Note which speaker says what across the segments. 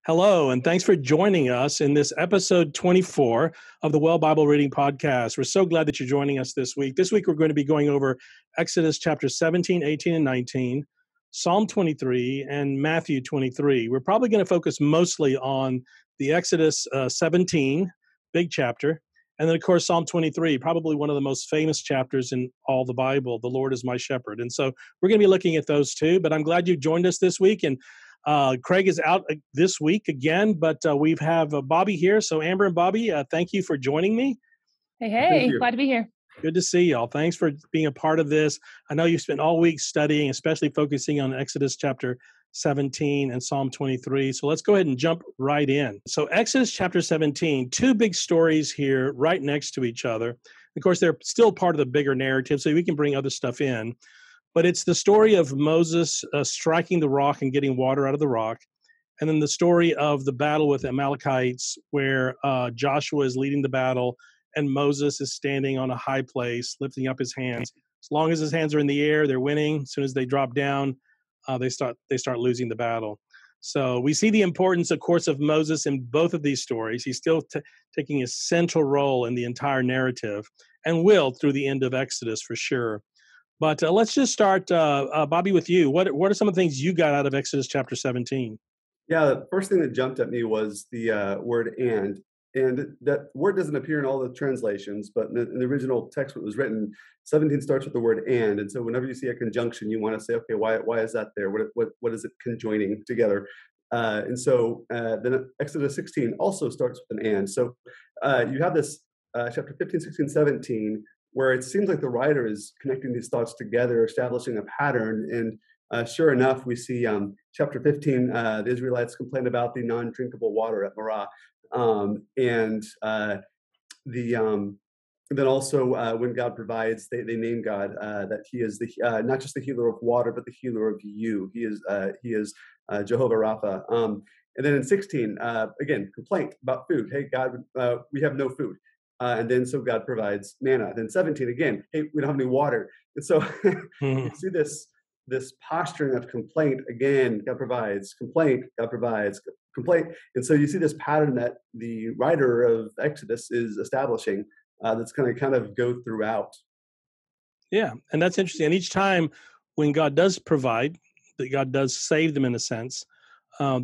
Speaker 1: Hello, and thanks for joining us in this episode 24 of the Well Bible Reading Podcast. We're so glad that you're joining us this week. This week, we're going to be going over Exodus chapter 17, 18, and 19, Psalm 23, and Matthew 23. We're probably going to focus mostly on the Exodus 17, big chapter, and then, of course, Psalm 23, probably one of the most famous chapters in all the Bible, the Lord is my shepherd. And so we're going to be looking at those two, but I'm glad you joined us this week. And Craig is out this week again, but we have Bobby here. So Amber and Bobby, thank you for joining me.
Speaker 2: Hey, glad to be here.
Speaker 1: Good to see y'all. Thanks for being a part of this. I know you spent all week studying, especially focusing on Exodus chapter 17 and Psalm 23. So let's go ahead and jump right in. So Exodus chapter 17, two big stories here right next to each other. Of course, they're still part of the bigger narrative, so we can bring other stuff in. But it's the story of Moses striking the rock and getting water out of the rock. And then the story of the battle with the Amalekites where Joshua is leading the battle and Moses is standing on a high place, lifting up his hands. As long as his hands are in the air, they're winning. As soon as they drop down, they start losing the battle. So we see the importance, of course, of Moses in both of these stories. He's still taking a central role in the entire narrative and will through the end of Exodus for sure. But let's just start, Bobby, with you. What are some of the things you got out of Exodus chapter 17?
Speaker 3: Yeah, the first thing that jumped at me was the word and that word doesn't appear in all the translations, but in the original text that was written, 17 starts with the word and so whenever you see a conjunction, you want to say, okay, why is that there? What is it conjoining together? And so then Exodus 16 also starts with an and. So you have this chapter 15, 16, 17, where it seems like the writer is connecting these thoughts together, establishing a pattern. And sure enough, we see chapter 15, the Israelites complain about the non-drinkable water at Marah. Then also when God provides, they name God that He is the not just the healer of water, but the healer of you. He is Jehovah Rapha. And then in 16, again, complaint about food. Hey, God, we have no food. And then so God provides manna. Then 17 again, hey, we don't have any water. And so you see this posturing of complaint again. God provides, complaint. God provides, complaint. And so you see this pattern that the writer of Exodus is establishing that's going to kind of go throughout.
Speaker 1: Yeah, and that's interesting. And each time when God does provide, that God does save them in a sense,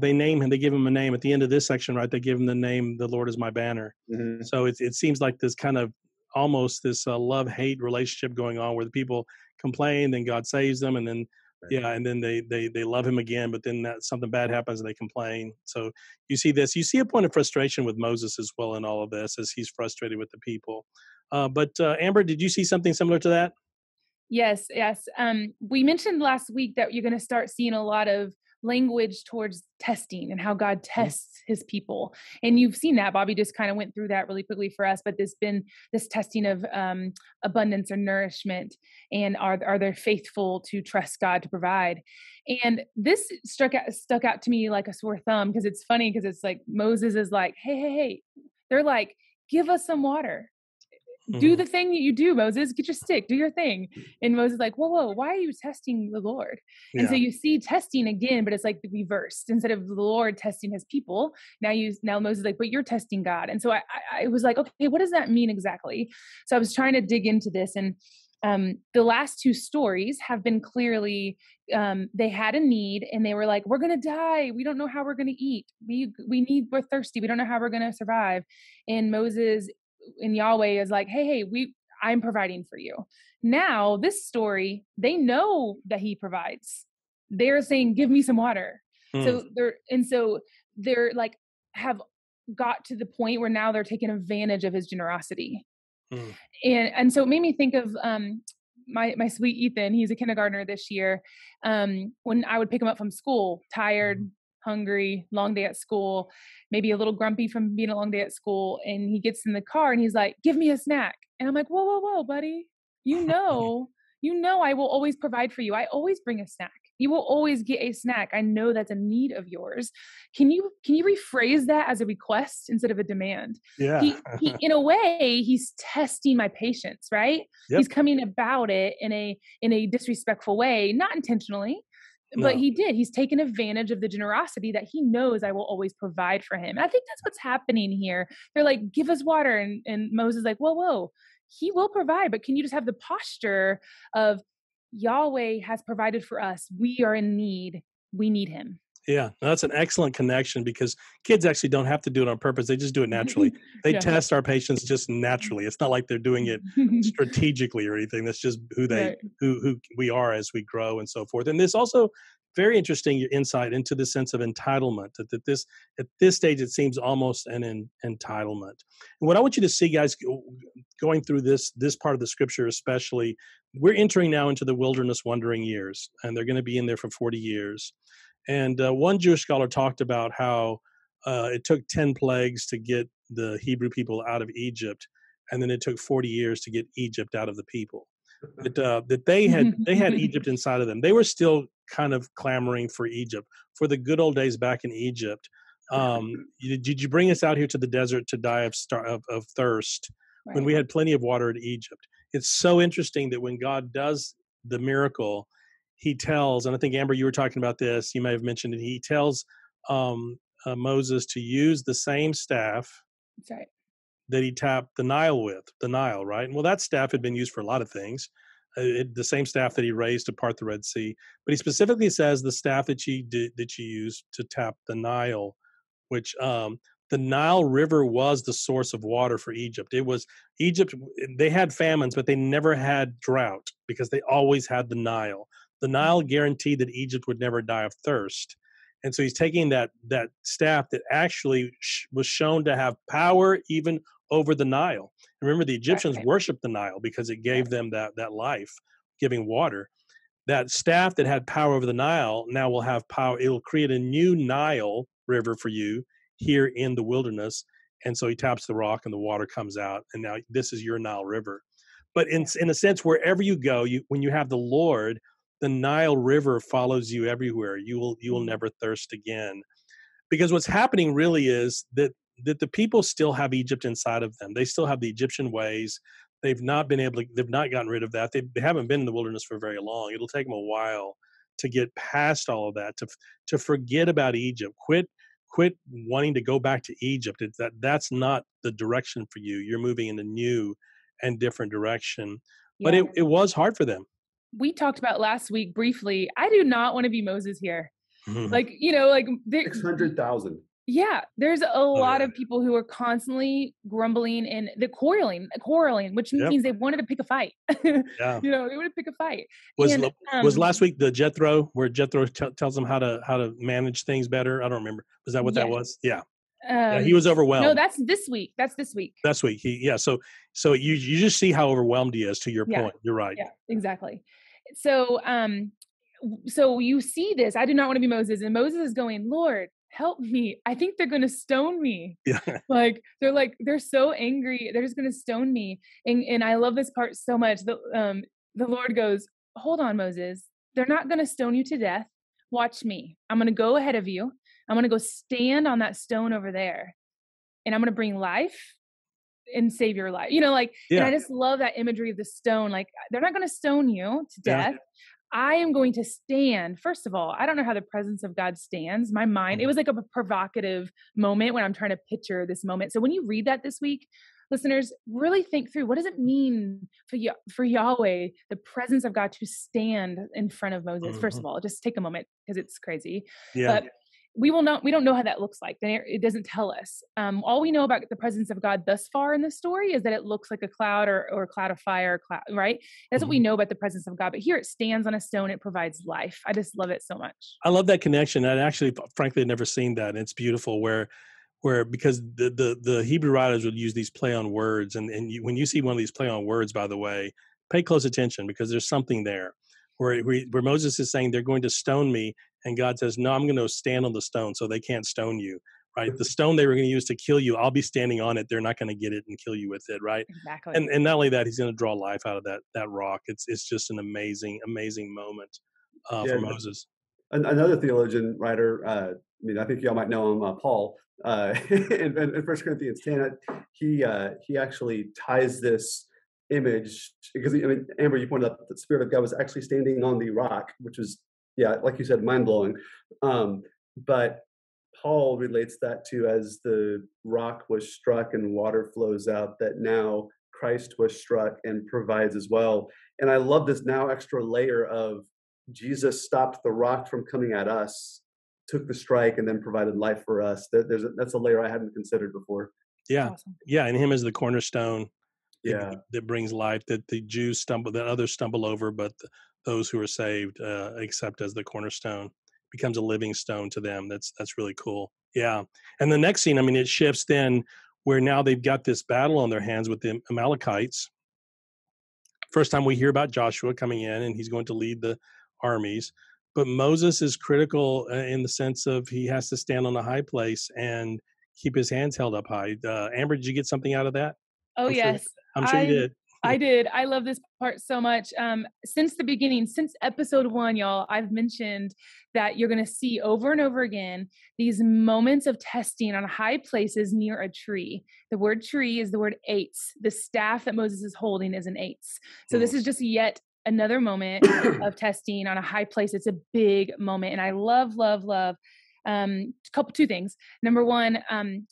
Speaker 1: they name him, they give him a name. At the end of this section, right, they give him the name, the Lord is my banner. Mm-hmm. So it seems like this kind of almost this love-hate relationship going on where the people complain, then God saves them, and then and then they love him again, but then something bad happens and they complain. So you see this. You see a point of frustration with Moses as well in all of this as he's frustrated with the people. But Amber, did you see something similar to that?
Speaker 2: Yes. We mentioned last week that you're going to start seeing a lot of language towards testing and how God tests his people. And you've seen that. Bobby just kind of went through that really quickly for us, but there's been this testing of abundance or nourishment, and are they faithful to trust God to provide? And this stuck out to me like a sore thumb, because it's funny, because it's like Moses is like, hey, they're like, give us some water. Do the thing that you do, Moses. Get your stick, do your thing. And Moses is like, whoa, why are you testing the Lord? Yeah. And so you see testing again, but it's like the reversed. Instead of the Lord testing his people, now Moses is like, but you're testing God. And so I was like, okay, what does that mean exactly? So I was trying to dig into this, and the last two stories have been clearly, they had a need and they were like, we're going to die. We don't know how we're going to eat. We're thirsty. We don't know how we're going to survive. And Moses and Yahweh is like, hey, I'm providing for you. Now this story, they know that he provides. They're saying, give me some water. So they're like, have got to the point where now they're taking advantage of his generosity. And so it made me think of my sweet Ethan. He's a kindergartner this year. When I would pick him up from school, tired, hungry, long day at school, maybe a little grumpy from being a long day at school, and he gets in the car and he's like, give me a snack. And I'm like, whoa, buddy. You know, I will always provide for you. I always bring a snack. You will always get a snack. I know that's a need of yours. Can you rephrase that as a request instead of a demand?
Speaker 1: Yeah.
Speaker 2: He in a way, he's testing my patience, right? Yep. He's coming about it in a disrespectful way, not intentionally, But
Speaker 1: No.
Speaker 2: he did. He's taken advantage of the generosity that he knows I will always provide for him. And I think that's what's happening here. They're like, give us water. And Moses is like, whoa, whoa, he will provide. But can you just have the posture of Yahweh has provided for us? We are in need. We need him.
Speaker 1: Yeah, that's an excellent connection because kids actually don't have to do it on purpose. They just do it naturally. They
Speaker 2: Yeah.
Speaker 1: test our patience just naturally. It's not like they're doing it strategically or anything. That's just
Speaker 2: Right.
Speaker 1: who we are as we grow and so forth. And this also very interesting insight into the sense of entitlement. That this at this stage it seems almost an entitlement. And what I want you to see, guys, going through this part of the scripture, especially, we're entering now into the wilderness wandering years, and they're going to be in there for 40 years. And one Jewish scholar talked about how it took 10 plagues to get the Hebrew people out of Egypt, and then it took 40 years to get Egypt out of the people. That they had Egypt inside of them. They were still kind of clamoring for Egypt, for the good old days back in Egypt. Did you bring us out here to the desert to die of thirst when we
Speaker 2: Right.
Speaker 1: had plenty of water in Egypt? It's so interesting that when God does the miracle, he tells, and I think Amber, you were talking about this, you may have mentioned it. He tells Moses to use the same staff
Speaker 2: That's right.
Speaker 1: that he tapped the Nile with, the Nile, right? And well, that staff had been used for a lot of things. The same staff that he raised to part the Red Sea, but he specifically says the staff that you used to tap the Nile, which the Nile River was the source of water for Egypt. It was Egypt. They had famines, but they never had drought because they always had the Nile. The Nile guaranteed that Egypt would never die of thirst. And so he's taking that staff that actually was shown to have power even over the Nile. Remember, the Egyptians
Speaker 2: Right.
Speaker 1: worshiped the Nile because it gave them that life, giving water. That staff that had power over the Nile now will have power. It'll create a new Nile River for you here in the wilderness. And so he taps the rock and the water comes out. And now this is your Nile River. But in a sense, wherever you go, when you have the Lord, the Nile River follows you everywhere. You will never thirst again. Because what's happening really is that the people still have Egypt inside of them. They still have the Egyptian ways. They've not gotten rid of that. They haven't been in the wilderness for very long. It'll take them a while to get past all of that, to forget about Egypt. Quit wanting to go back to Egypt. That's not the direction for you. You're moving in a new and different direction. But
Speaker 2: Yeah.
Speaker 1: it was hard for them.
Speaker 2: We talked about last week briefly. I do not want to be Moses here.
Speaker 1: Mhm.
Speaker 2: Like,
Speaker 3: 600,000.
Speaker 2: yeah, there's a lot
Speaker 1: yeah.
Speaker 2: of people who are constantly grumbling and the quarreling, which
Speaker 1: Yep.
Speaker 2: means they wanted to pick a fight.
Speaker 1: Yeah.
Speaker 2: They wanted to pick a fight.
Speaker 1: Was last week the Jethro, where Jethro tells them how to manage things better? I don't remember. Was that what that was? Yeah. Yeah, he was
Speaker 2: No,
Speaker 1: overwhelmed.
Speaker 2: that's this week.
Speaker 1: Last week. So you just see how overwhelmed he is, to your
Speaker 2: Yeah.
Speaker 1: point. You're right.
Speaker 2: Yeah, exactly. So, so you see this. I do not want to be Moses, and Moses is going, Lord, help me. I think they're going to stone me.
Speaker 1: Yeah.
Speaker 2: They're so angry. They're just going to stone me. And I love this part so much. The Lord goes, hold on, Moses. They're not going to stone you to death. Watch me. I'm going to go ahead of you. I'm going to go stand on that stone over there, and I'm going to bring life and save your life. And I just love that imagery of the stone. Like, they're not going to stone you to death. I am going to stand. First of all, I don't know how the presence of God stands. My mind, it was like a provocative moment when I'm trying to picture this moment. So when you read that this week, listeners, really think through, what does it mean for Yahweh, the presence of God, to stand in front of Moses? First of all, just take a moment because it's crazy.
Speaker 1: Yeah.
Speaker 2: But we don't know how that looks like. It doesn't tell us. All we know about the presence of God thus far in the story is that it looks like a cloud or a cloud of fire, right? That's what we know about the presence of God. But here it stands on a stone. It provides life. I just love it so much.
Speaker 1: I love that connection. I actually, frankly, had never seen that. And it's beautiful where because the Hebrew writers would use these play on words, and when you see one of these play on words, by the way, pay close attention because there's something there where Moses is saying they're going to stone me, and God says, no, I'm going to stand on the stone so they can't stone you, right? The stone they were going to use to kill you, I'll be standing on it. They're not going to get it and kill you with it, right?
Speaker 2: Exactly.
Speaker 1: And not only that, he's going to draw life out of that rock. It's just an amazing moment for Moses.
Speaker 3: Another theologian writer, I think y'all might know him, Paul, in 1 Corinthians 10, he actually ties this image, because Amber, you pointed out that the Spirit of God was actually standing on the rock, which was yeah, like you said, mind blowing. But Paul relates that to, as the rock was struck and water flows out, that now Christ was struck and provides as well. And I love this now extra layer of Jesus stopped the rock from coming at us, took the strike, and then provided life for us. That's a layer I hadn't considered before.
Speaker 1: Yeah.
Speaker 2: Awesome.
Speaker 1: Yeah. And him as the cornerstone
Speaker 3: Yeah.
Speaker 1: that brings life, that the Jews stumble, that others stumble over, but those who are saved accept as the cornerstone, becomes a living stone to them. That's really cool. Yeah. And the next scene, I mean, it shifts then where now they've got this battle on their hands with the Amalekites. First time we hear about Joshua coming in, and he's going to lead the armies. But Moses is critical in the sense of he has to stand on a high place and keep his hands held up high. Amber, did you get something out of that?
Speaker 2: Oh,
Speaker 1: I'm sure.
Speaker 2: yes.
Speaker 1: I'm sure you did.
Speaker 2: I did. I love this part so much. Since the beginning, since episode 1, y'all, I've mentioned that you're going to see over and over again these moments of testing on high places near a tree. The word tree is the word eitz. The staff that Moses is holding is an eitz. So this is just yet another moment of testing on a high place. It's a big moment. And I love, love, love two things. Number one,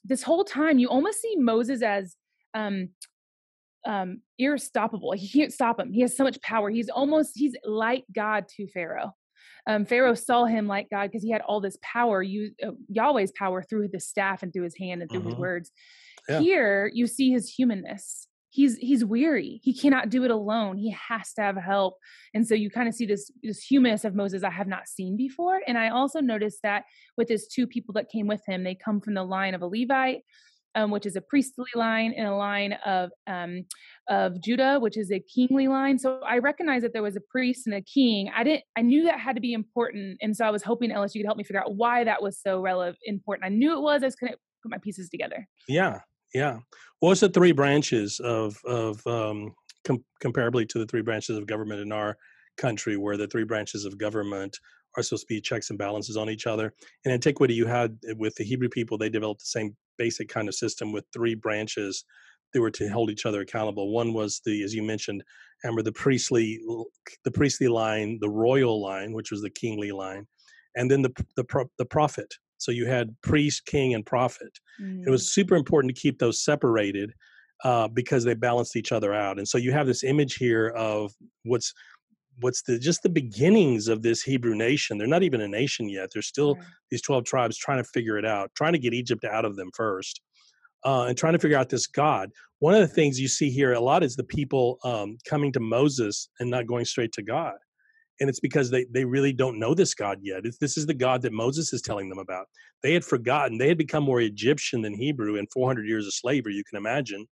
Speaker 2: this whole time you almost see Moses as irrestoppable. He can't stop him. He has so much power. He's like God to Pharaoh. Pharaoh saw him like God because he had all this power, Yahweh's power through the staff and through his hand and through his words. Yeah. Here you see his humanness. He's weary. He cannot do it alone. He has to have help. And so you kind of see this humanness of Moses I have not seen before. And I also noticed that with his 2 people that came with him, they come from the line of a Levite, which is a priestly line, and a line of Judah, which is a kingly line. So I recognized that there was a priest and a king. I knew that had to be important. And so I was hoping, Ellis, you could help me figure out why that was so important. I knew it was. I just couldn't put my pieces together.
Speaker 1: Yeah. Yeah. Well, it's the 3 branches of comparably to the 3 branches of government in our country, where the 3 branches of government are supposed to be checks and balances on each other. In antiquity, you had with the Hebrew people, they developed the same basic kind of system with 3 branches that were to hold each other accountable. One was as you mentioned, Amber, the priestly line, the royal line, which was the kingly line, and then the prophet. So you had priest, king, and prophet. It was super important to keep those separated because they balanced each other out. And so you have this image here of what's just the beginnings of this Hebrew nation. They're not even a nation yet. They're still these 12 tribes trying to figure it out, trying to get Egypt out of them first, and trying to figure out this God. One of the things you see here a lot is the people coming to Moses and not going straight to God. And it's because they really don't know this God yet. This is the God that Moses is telling them about. They had forgotten. They had become more Egyptian than Hebrew in 400 years of slavery, you can imagine.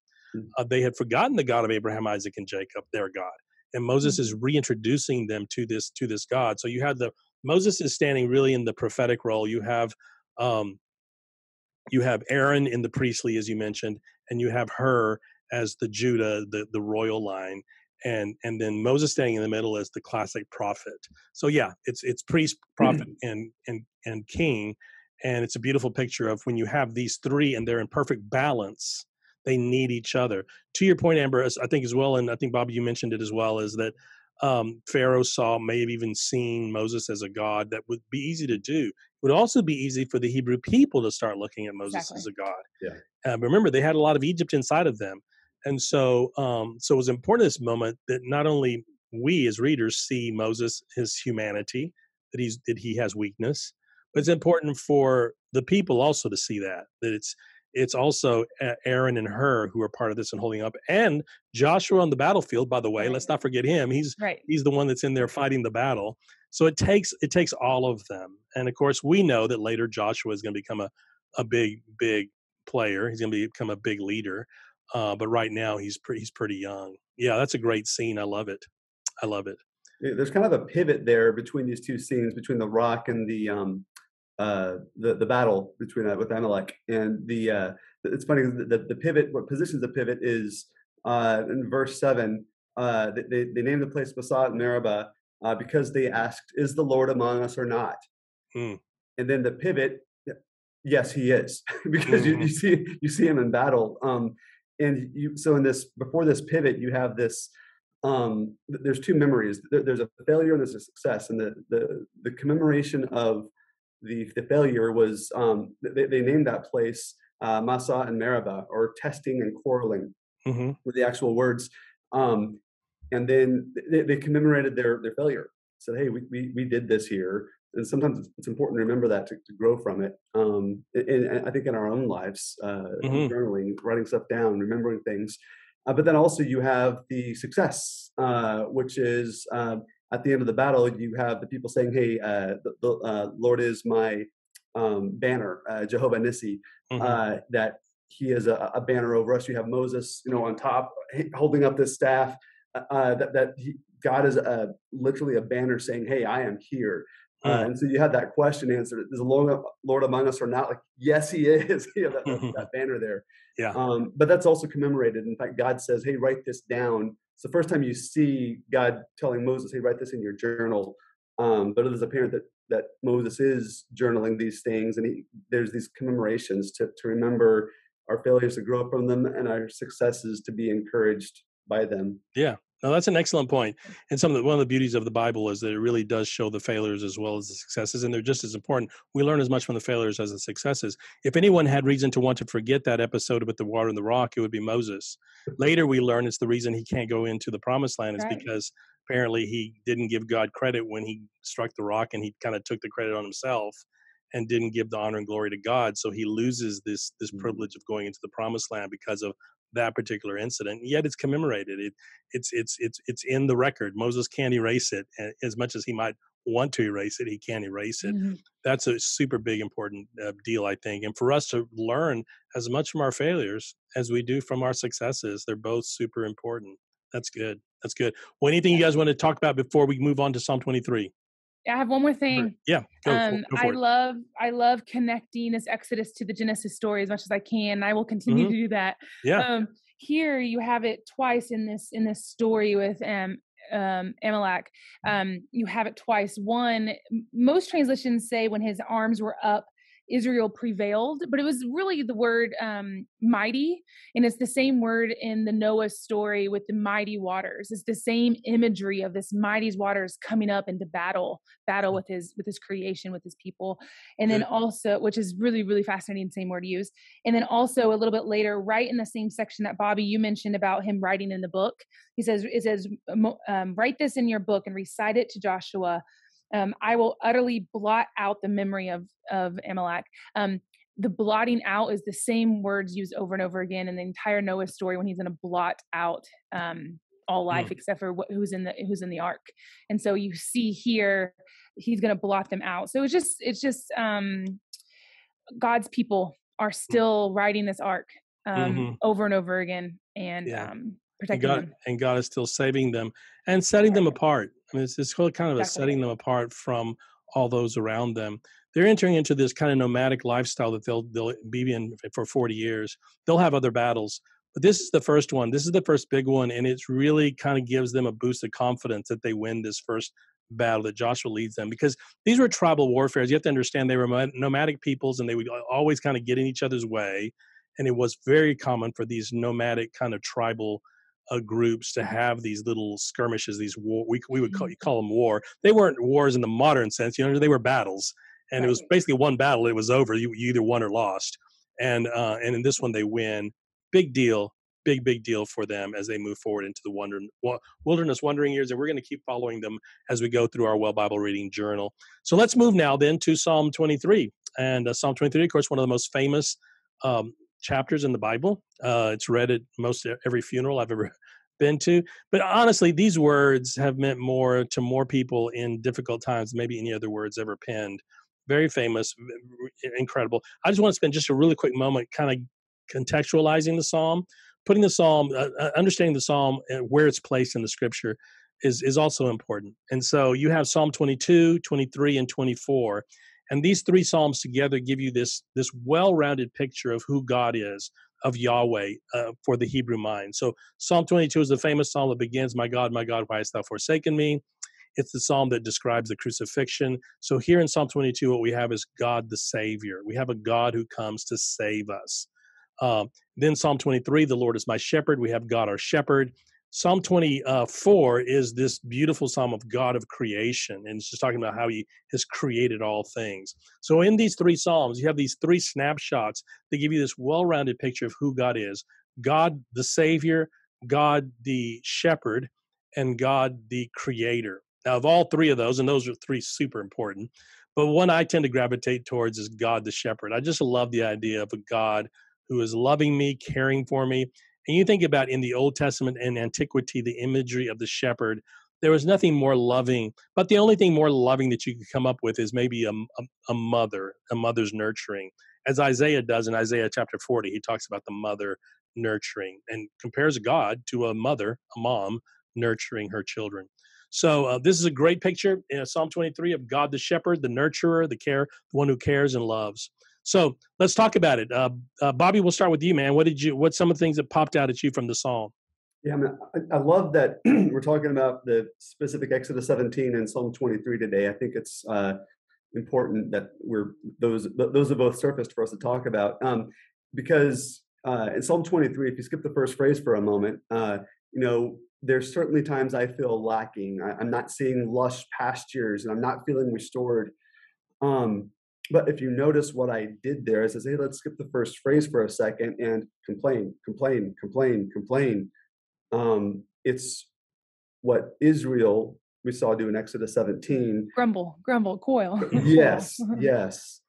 Speaker 1: They had forgotten the God of Abraham, Isaac, and Jacob, their God. And Moses is reintroducing them to this God. So you have Moses is standing really in the prophetic role. You have Aaron in the priestly, as you mentioned, and you have her as the Judah, the royal line. And then Moses standing in the middle as the classic prophet. So yeah, it's priest, prophet, and king, and it's a beautiful picture of when you have these 3 and they're in perfect balance. They need each other. To your point, Amber, I think as well, and I think Bobby, you mentioned it as well, is that Pharaoh may have even seen Moses as a god that would be easy to do. It would also be easy for the Hebrew people to start looking at Moses as a god. Yeah. But remember, they had a lot of Egypt inside of them. And so it was important at this moment that not only we as readers see Moses, his humanity, that he has weakness, but it's important for the people also to see that it's also Aaron and her who are part of this and holding up, and Joshua on the battlefield. By the way, let's not forget him. He's the one that's in there fighting the battle. So it takes all of them, and of course we know that later Joshua is going to become a big player. He's going to become a big leader. But right now he's pretty young. Yeah, that's a great scene. I love it.
Speaker 3: There's kind of a pivot there between these 2 scenes, between the rock and the battle between with Amalek. And it's funny, the pivot, what positions the pivot is in verse 7. They named the place Masah and Meribah because they asked, "Is the Lord among us or not?" And then the pivot, yes, he is, because you see him in battle. So before this pivot, you have this there's two memories. There's a failure and there's a success, and the commemoration of the failure was they named that place Massa and Meribah, or testing and quarreling,
Speaker 1: Mm-hmm.
Speaker 3: with the actual words. Um, and then they commemorated their failure. Said, "Hey, we did this here." And sometimes it's important to remember that to grow from it. And I think in our own lives,
Speaker 1: Mm-hmm.
Speaker 3: journaling, writing stuff down, remembering things. But then also you have the success, which is at the end of the battle, you have the people saying, "Hey, the Lord is my banner, Jehovah Nissi,"
Speaker 1: Mm-hmm.
Speaker 3: that He is a banner over us. You have Moses, on top, holding up this staff. God is literally a banner saying, "Hey, I am here." And so you had that question answered: "Is the Lord among us or not?" Like, yes, He is. That banner there.
Speaker 1: Yeah.
Speaker 3: But that's also commemorated. In fact, God says, "Hey, write this down." It's the first time you see God telling Moses, "Hey, write this in your journal." But it is apparent that Moses is journaling these things, and there's these commemorations to remember our failures, to grow from them, and our successes to be encouraged by them.
Speaker 1: Yeah. No, that's an excellent point. And one of the beauties of the Bible is that it really does show the failures as well as the successes, and they're just as important. We learn as much from the failures as the successes. If anyone had reason to want to forget that episode with the water and the rock, it would be Moses. Later, we learn it's the reason he can't go into the promised land is
Speaker 2: Right.
Speaker 1: because apparently he didn't give God credit when he struck the rock, and he kind of took the credit on himself and didn't give the honor and glory to God. So he loses this privilege of going into the promised land because of that particular incident. Yet it's commemorated. It's in the record. Moses can't erase it. As much as he might want to erase it, he can't erase it.
Speaker 2: Mm-hmm.
Speaker 1: That's a super big important deal, I think. And for us to learn as much from our failures as we do from our successes, they're both super important. That's good. That's good. Well, anything you guys want to talk about before we move on to Psalm 23?
Speaker 2: I have one more thing.
Speaker 1: Yeah, go for it.
Speaker 2: I love connecting this Exodus to the Genesis story as much as I can. I will continue
Speaker 1: Mhm.
Speaker 2: to do that.
Speaker 1: Yeah.
Speaker 2: Here you have it twice in this story with Amalek. You have it twice. One, most translations say when his arms were up, Israel prevailed, but it was really the word mighty, and it's the same word in the Noah story with the mighty waters. It's the same imagery of this mighty waters coming up into battle with his creation, with his people. And then also, which is really, really fascinating, same word to use. And then also a little bit later, right in the same section that Bobby, you mentioned about him writing in the book, it says, write this in your book and recite it to Joshua. I will utterly blot out the memory of Amalek. The blotting out is the same words used over and over again in the entire Noah story when he's going to blot out all life except for who's in the ark. And so you see here, he's going to blot them out. So it's just God's people are still riding this ark over and over again, and protecting them.
Speaker 1: And God is still saving them and setting them apart. I mean, it's really kind of a setting them apart from all those around them. They're entering into this kind of nomadic lifestyle that they'll be in for 40 years. They'll have other battles, but this is the first one. This is the first big one, and it's really kind of gives them a boost of confidence that they win this first battle that Joshua leads them, because these were tribal warfares. You have to understand they were nomadic peoples, and they would always kind of get in each other's way. And it was very common for these nomadic kind of tribal groups to have these little skirmishes, these war, we would call them war. They weren't wars in the modern sense, they were battles, and it was basically one battle. It was over. You either won or lost, and in this one they win. Big deal, big deal for them as they move forward into the wilderness wandering years, and we're going to keep following them as we go through our Well Bible Reading Journal. So let's move now then to Psalm 23, and Psalm 23, of course, one of the most famous chapters in the Bible. It's read at most every funeral I've ever been to. But honestly, these words have meant more to more people in difficult times than maybe any other words ever penned. Very famous, incredible. I just want to spend just a really quick moment kind of contextualizing the psalm, putting the psalm, understanding the psalm and where it's placed in the scripture is also important. And so you have Psalm 22, 23, and 24. And these three psalms together give you this well-rounded picture of who God is, of Yahweh for the Hebrew mind. So Psalm 22 is the famous psalm that begins, my God, why hast thou forsaken me? It's the psalm that describes the crucifixion. So here in Psalm 22, what we have is God the Savior. We have a God who comes to save us. Then Psalm 23, the Lord is my shepherd. We have God our shepherd. Psalm 24 is this beautiful psalm of God of creation, and it's just talking about how he has created all things. So in these three psalms, you have these three snapshots that give you this well-rounded picture of who God is. God the Savior, God the Shepherd, and God the Creator. Now, of all three of those, and those are three super important, but one I tend to gravitate towards is God the Shepherd. I just love the idea of a God who is loving me, caring for me. And you think about in the Old Testament and antiquity, the imagery of the shepherd, there was nothing more loving, but the only thing more loving that you could come up with is maybe a mother's nurturing. As Isaiah does in Isaiah chapter 40, he talks about the mother nurturing and compares God to a mother, a mom, nurturing her children. So this is a great picture in Psalm 23 of God the shepherd, the nurturer, the one who cares and loves. So let's talk about it. Bobby, we'll start with you, man. What's some of the things that popped out at you from the Psalm?
Speaker 3: Yeah, I mean, I love that we're talking about the specific Exodus 17 and Psalm 23 today. I think it's important that those are both surfaced for us to talk about, because in Psalm 23, if you skip the first phrase for a moment, there's certainly times I feel lacking. I'm not seeing lush pastures, and I'm not feeling restored. But if you notice what I did there, is I say, hey, let's skip the first phrase for a second and complain, complain, complain, complain. It's what Israel we saw do in Exodus 17.
Speaker 2: Grumble, grumble, coil.
Speaker 3: Yes, yes.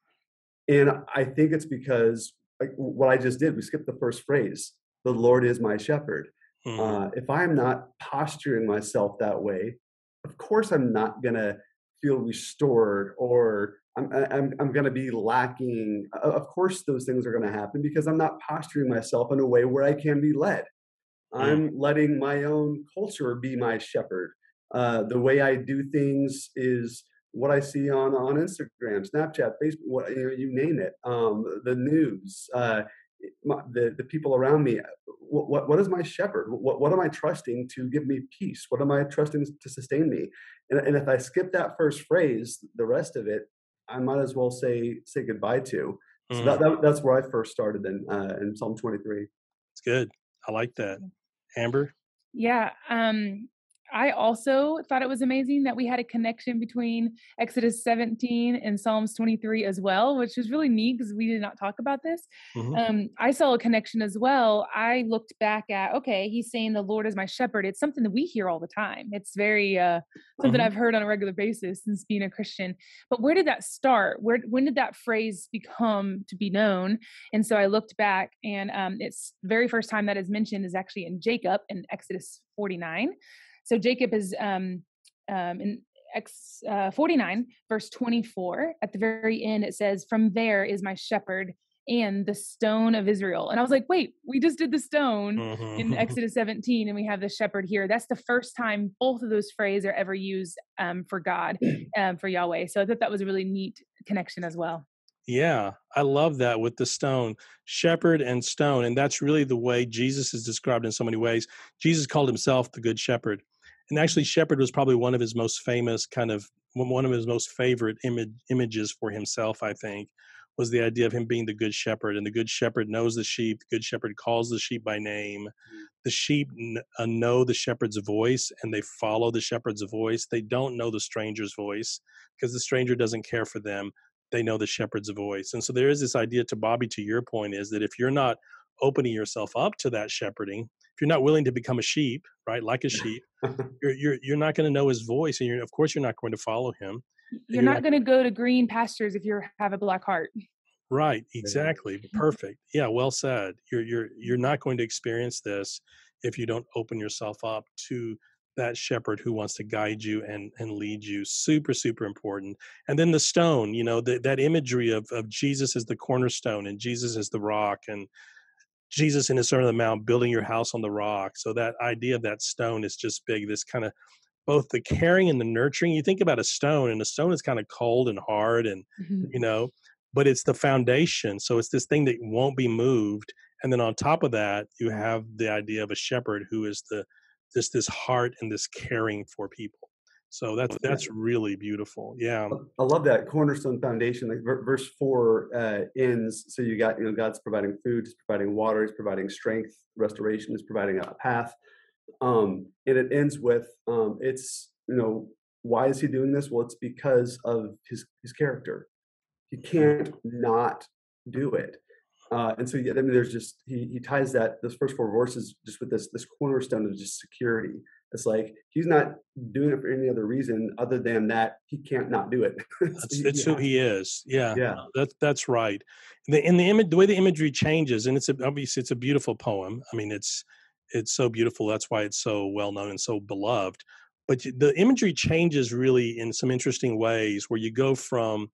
Speaker 3: And I think it's because what I just did, we skipped the first phrase. The Lord is my shepherd. If I'm not posturing myself that way, of course I'm not gonna feel restored, or I'm gonna be lacking. Of course, those things are gonna happen because I'm not posturing myself in a way where I can be led. I'm letting my own culture be my shepherd. The way I do things is what I see on Instagram, Snapchat, Facebook, you name it. The news, the people around me. What is my shepherd? What am I trusting to give me peace? What am I trusting to sustain me? And if I skip that first phrase, the rest of it, I might as well say goodbye to. So that's where I first started in Psalm 23.
Speaker 1: It's good. I like that. Amber?
Speaker 2: Yeah. I also thought it was amazing that we had a connection between Exodus 17 and Psalms 23 as well, which was really neat because we did not talk about this. I saw a connection as well. I looked back at, okay, he's saying the Lord is my shepherd. It's something that we hear all the time. It's very something I've heard on a regular basis since being a Christian. But where did that start? When did that phrase become to be known? And so I looked back, and it's the very first time that is mentioned is actually in Jacob in Exodus 49. So Jacob is in 49, verse 24. At the very end, it says, "From there is my shepherd and the stone of Israel." And I was like, wait, we just did the stone in Exodus 17, and we have the shepherd here. That's the first time both of those phrases are ever used for God, for Yahweh. So I thought that was a really neat connection as well.
Speaker 1: Yeah, I love that with the stone, shepherd and stone. And that's really the way Jesus is described in so many ways. Jesus called himself the good shepherd. And actually, shepherd was probably one of his most famous one of his most favorite images for himself, I think, was the idea of him being the good shepherd. And the good shepherd knows the sheep. The good shepherd calls the sheep by name. The sheep know the shepherd's voice, and they follow the shepherd's voice. They don't know the stranger's voice because the stranger doesn't care for them. They know the shepherd's voice. And so there is this idea, to Bobby, to your point, is that if you're not opening yourself up to that shepherding, if you're not willing to become a sheep, right, like a sheep, you're not going to know his voice, and of course you're not going to follow him.
Speaker 2: You're not going to go to green pastures if you have a black heart.
Speaker 1: Right, exactly. Perfect. Yeah, well said. You're not going to experience this if you don't open yourself up to that shepherd who wants to guide you and lead you. Super, super important. And then the stone, that imagery of Jesus as the cornerstone and Jesus as the rock, and Jesus in his Sermon on the Mount, building your house on the rock. So that idea of that stone is just big. This kind of both the caring and the nurturing. You think about a stone, and a stone is kind of cold and hard, and but it's the foundation. So it's this thing that won't be moved. And then on top of that, you have the idea of a shepherd who is this heart and this caring for people. So that's really beautiful. Yeah.
Speaker 3: I love that cornerstone foundation. Like verse 4 ends. So you got, God's providing food, he's providing water, he's providing strength, restoration, he's providing a path. And it ends with, it's, why is he doing this? Well, it's because of his character. He can't not do it. And so, yeah, I mean, there's just he ties that those first four verses just with this cornerstone of just security. It's like he's not doing it for any other reason other than that he can't not do it.
Speaker 1: It's
Speaker 3: He
Speaker 1: who
Speaker 3: has
Speaker 1: he
Speaker 3: to.
Speaker 1: is. Yeah,
Speaker 3: Yeah.
Speaker 1: that's right. And the image, the way the imagery changes, and obviously it's a beautiful poem. I mean, it's so beautiful. That's why it's so well known and so beloved. But the imagery changes really in some interesting ways, where you go from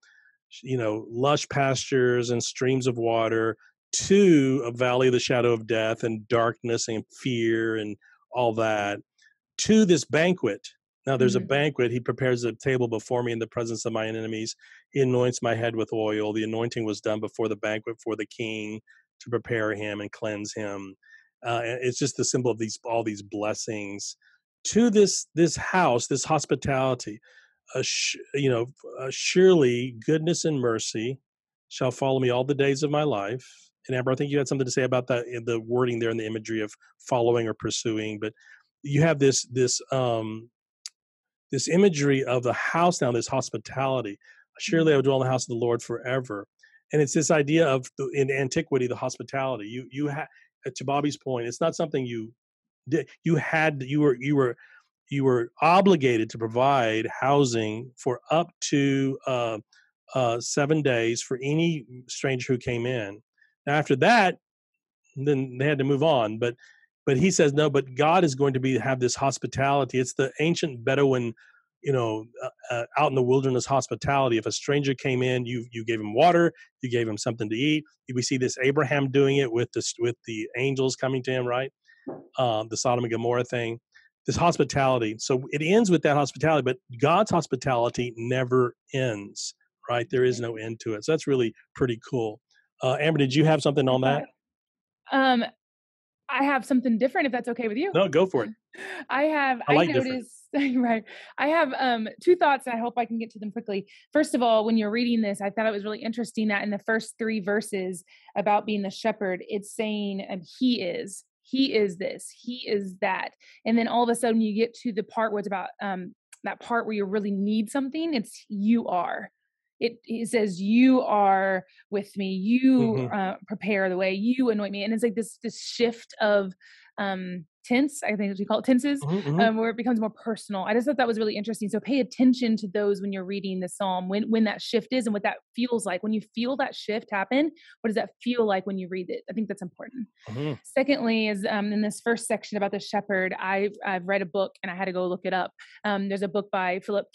Speaker 1: lush pastures and streams of water to a valley of the shadow of death and darkness and fear and all that, to this banquet. Now there's a
Speaker 2: Mm-hmm.
Speaker 1: banquet. He prepares a table before me in the presence of my enemies. He anoints my head with oil. The anointing was done before the banquet for the king to prepare him and cleanse him. And it's just the symbol of all these blessings to this house, this hospitality. Surely goodness and mercy shall follow me all the days of my life. And Amber, I think you had something to say about that in the wording there in the imagery of following or pursuing. But you have this imagery of the house now, this hospitality. Surely I would dwell in the house of the Lord forever. And it's this idea of in antiquity, the hospitality. You had, to Bobby's point, it's not something you did. You were obligated to provide housing for up to 7 days for any stranger who came in. Now, after that, then they had to move on. But he says no. But God is going to have this hospitality. It's the ancient Bedouin, out in the wilderness hospitality. If a stranger came in, you gave him water, you gave him something to eat. We see this Abraham doing it with the angels coming to him, right? The Sodom and Gomorrah thing, this hospitality. So it ends with that hospitality, but God's hospitality never ends, right? There is no end to it. So that's really pretty cool. Amber, did you have something on that?
Speaker 2: Um, I have something different if that's okay with you.
Speaker 1: No, go for it.
Speaker 2: I
Speaker 1: like different.
Speaker 2: noticed right. I have two thoughts and I hope I can get to them quickly. First of all, when you're reading this, I thought it was really interesting that in the first 3 verses about being the shepherd, it's saying he is this, he is that. And then all of a sudden you get to the part where it's about that part where you really need something, it's you are. It says you are with me, you prepare the way, you anoint me, and it's like this shift of tense, I think we call it tenses, where it becomes more personal. I just thought that was really interesting. So pay attention to those when you're reading the psalm, when that shift is and what that feels like. When you feel that shift happen, what does that feel like when you read it? I think that's important. Secondly is in this first section about the shepherd, I've read a book and I had to go look it up. There's a book by Philip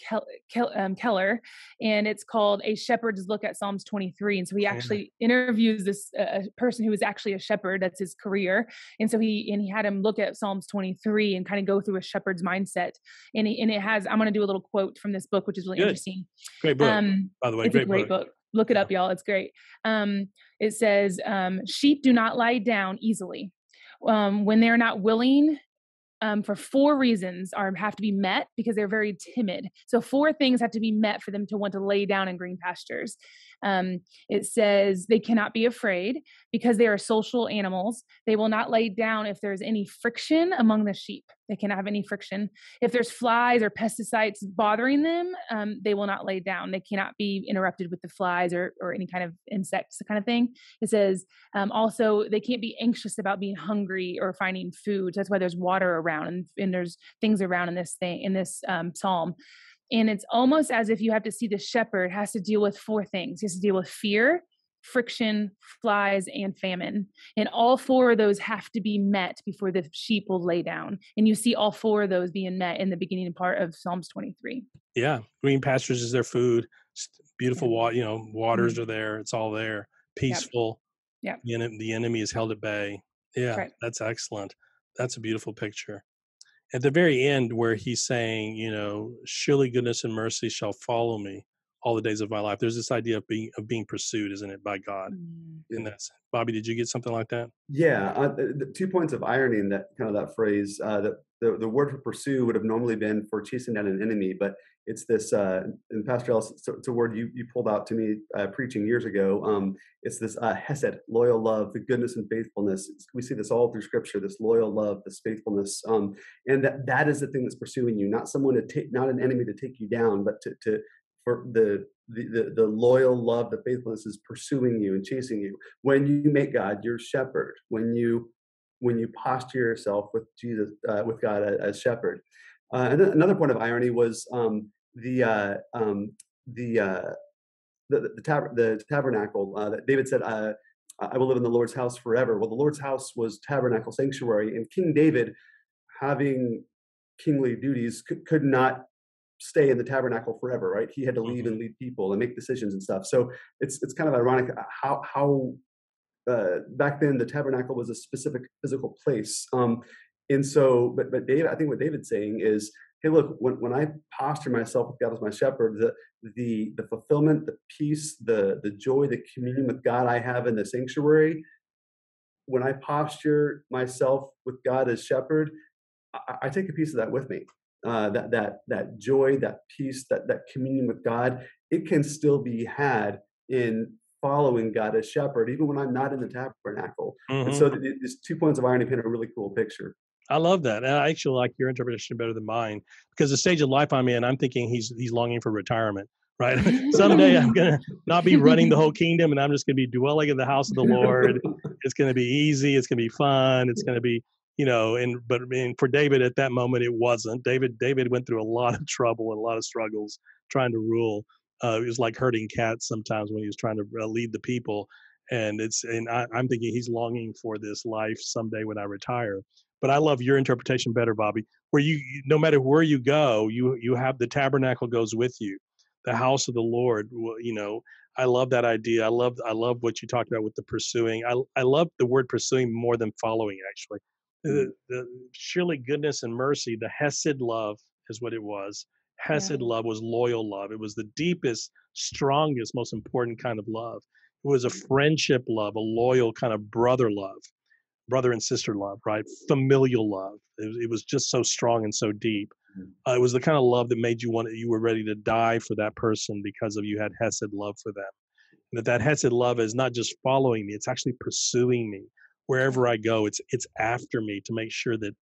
Speaker 2: Keller, and it's called A Shepherd's Look at Psalms 23. And so he actually interviews this person who is actually a shepherd. That's his career. And so he had him look at Psalms 23 and kind of go through a shepherd's mindset. And it has, I'm going to do a little quote from this book, which is really interesting.
Speaker 1: Great book, by the way.
Speaker 2: It's a great book. Look it up, y'all. It's great. It says, sheep do not lie down easily. When they're not willing, for 4 reasons have to be met because they're very timid. So 4 things have to be met for them to want to lay down in green pastures. It says they cannot be afraid because they are social animals. They will not lay down if there's any friction among the sheep. They cannot have any friction. If there's flies or pesticides bothering them, they will not lay down. They cannot be interrupted with the flies or any kind of insects, kind of thing. It says also they can't be anxious about being hungry or finding food. So that's why there's water around and there's things around in this psalm. And it's almost as if you have to see the shepherd has to deal with 4 things. He has to deal with fear, friction, flies, and famine. And all 4 of those have to be met before the sheep will lay down. And you see all 4 of those being met in the beginning part of Psalms 23.
Speaker 1: Yeah. Green pastures is their food. Beautiful water, waters are there. It's all there. Peaceful.
Speaker 2: Yeah.
Speaker 1: The enemy is held at bay. Yeah.
Speaker 2: Right.
Speaker 1: That's excellent. That's a beautiful picture. At the very end where he's saying, surely goodness and mercy shall follow me all the days of my life. There's this idea of being pursued, isn't it, by God? And that's, Bobby, did you get something like that?
Speaker 3: Yeah, the 2 points of irony in that kind of that phrase that the word for pursue would have normally been for chasing down an enemy, but it's this, and Pastor Ellis, it's a word you pulled out to me preaching years ago. It's this hesed, loyal love, the goodness and faithfulness. We see this all through Scripture, this loyal love, this faithfulness, and that is the thing that's pursuing you, not someone to take, not an enemy to take you down, but to for the loyal love, the faithfulness is pursuing you and chasing you. When you make God your shepherd, when you posture yourself with Jesus, with God as shepherd. And then another point of irony was the tabernacle that David said, "I will live in the Lord's house forever." Well, the Lord's house was tabernacle, sanctuary, and King David, having kingly duties, could not stay in the tabernacle forever, right? He had to leave and lead people and make decisions and stuff. So it's kind of ironic how back then the tabernacle was a specific physical place. And so, but David, I think what David's saying is, hey, look, when I posture myself with God as my shepherd, the fulfillment, the peace, the joy, the communion with God I have in the sanctuary, when I posture myself with God as shepherd, I take a piece of that with me. That joy, that peace, that communion with God, it can still be had in following God as shepherd, even when I'm not in the tabernacle. And so these 2 points of irony paint a really cool picture.
Speaker 1: I love that. And I actually like your interpretation better than mine, because the stage of life I'm in, I'm thinking he's longing for retirement, right? Someday I'm going to not be running the whole kingdom, and I'm just going to be dwelling in the house of the Lord. It's going to be easy. It's going to be fun. It's going to be, but for David at that moment, it wasn't. David went through a lot of trouble and a lot of struggles trying to rule. It was like herding cats sometimes when he was trying to lead the people. And I'm thinking he's longing for this life someday when I retire. But I love your interpretation better, Bobby, where no matter where you go, you have the tabernacle goes with you, the house of the Lord. I love that idea. I love what you talked about with the pursuing. I love the word pursuing more than following, actually. The surely goodness and mercy, the Hesed love is what it was. Hesed love was loyal love. It was the deepest, strongest, most important kind of love. It was a friendship love, a loyal kind of brother and sister love, right? Familial love. It was just so strong and so deep. It was the kind of love that made you were ready to die for that person because you had Hesed love for them. And that Hesed love is not just following me; it's actually pursuing me wherever I go. It's after me to make sure that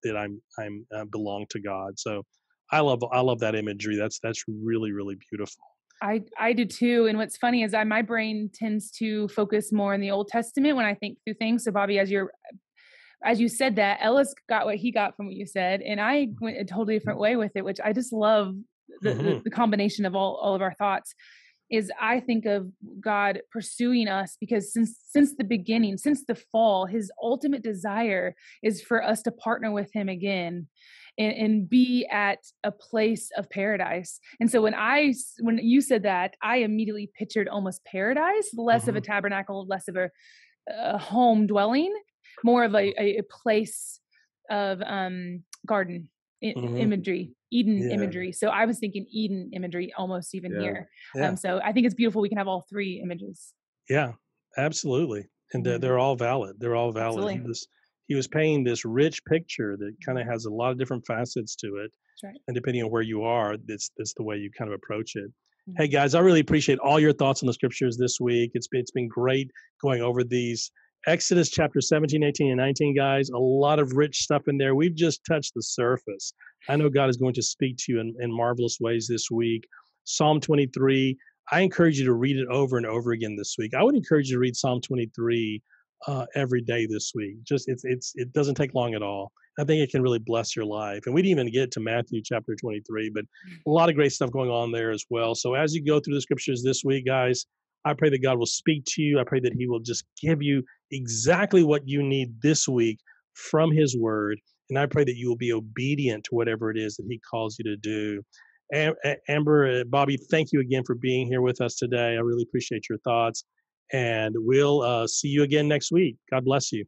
Speaker 1: I'm belong to God. So I love that imagery. That's really, really beautiful.
Speaker 2: I do too. And what's funny is my brain tends to focus more in the Old Testament when I think through things. So Bobby, as you said that, Ellis got what he got from what you said, and I went a totally different way with it, which I just love the combination of all of our thoughts. Is I think of God pursuing us because since the beginning, since the fall, his ultimate desire is for us to partner with him again and be at a place of paradise. And so when you said that, I immediately pictured almost paradise, less of a tabernacle, less of a home dwelling, more of a place of garden imagery, Eden imagery. So I was thinking Eden imagery almost even here. So I think it's beautiful we can have all three images.
Speaker 1: Yeah, absolutely. And they're all valid. They're all valid.
Speaker 2: Absolutely.
Speaker 1: He was painting this rich picture that kind of has a lot of different facets to it.
Speaker 2: That's right.
Speaker 1: And depending on where you are, that's the way you kind of approach it. Hey guys, I really appreciate all your thoughts on the scriptures this week. It's been great going over these. Exodus chapter 17, 18, and 19, guys, a lot of rich stuff in there. We've just touched the surface. I know God is going to speak to you in marvelous ways this week. Psalm 23, I encourage you to read it over and over again this week. I would encourage you to read Psalm 23 every day this week. Just it doesn't take long at all. I think it can really bless your life. And we didn't even get to Matthew chapter 23, but a lot of great stuff going on there as well. So as you go through the scriptures this week, guys, I pray that God will speak to you. I pray that he will just give you exactly what you need this week from his word. And I pray that you will be obedient to whatever it is that he calls you to do. Amber, Bobby, thank you again for being here with us today. I really appreciate your thoughts. And we'll see you again next week. God bless you.